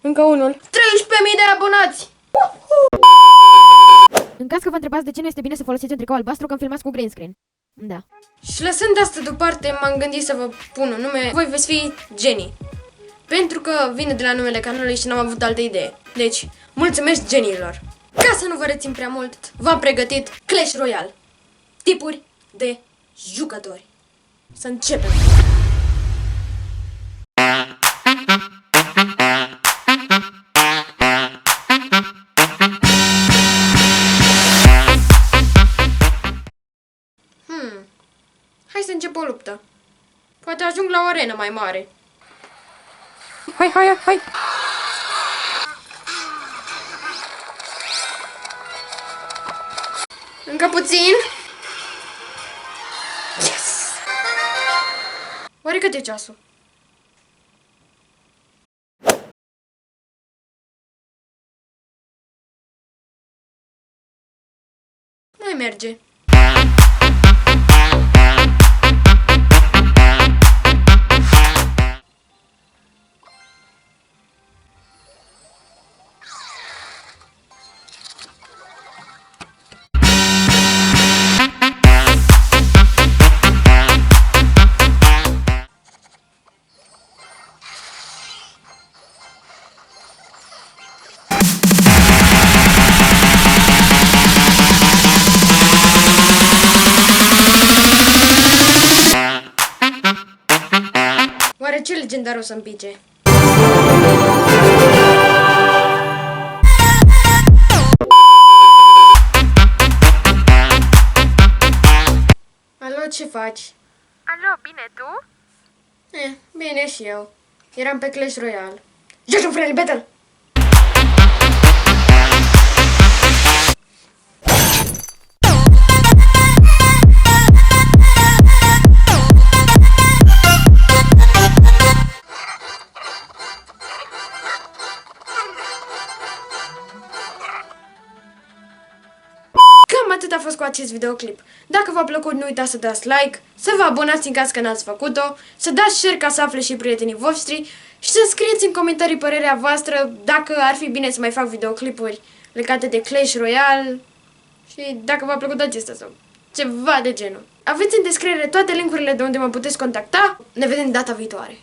Încă unul. 13.000 de abonați! În caz că vă întrebați de ce nu este bine să folosiți un tricou albastru când filmați cu green screen. Da. Și lăsând asta deoparte, m-am gândit să vă pun un nume. Voi veți fi genii. Pentru că vine de la numele canalului și n-am avut altă idee. Deci, mulțumesc geniilor! Ca să nu vă rețin prea mult, v-am pregătit Clash Royale. Tipuri de jucători. Să începem! Hai să încep o luptă. Poate ajung la o arenă mai mare. Hai! Încă puțin. Yes! Oare cât e ceasul? Mai merge. Oare ce legendar o să-mi pice? Alo, ce faci? Alo, bine, tu? Bine și eu. Eram pe Clash Royale. Joci un friendly battle! Cam atât a fost cu acest videoclip. Dacă v-a plăcut, nu uitați să dați like, să vă abonați în caz că n-ați făcut-o, să dați share ca să afle și prietenii voștri și să scrieți în comentarii părerea voastră dacă ar fi bine să mai fac videoclipuri legate de Clash Royale și dacă v-a plăcut acesta sau ceva de genul. Aveți în descriere toate linkurile de unde mă puteți contacta. Ne vedem data viitoare.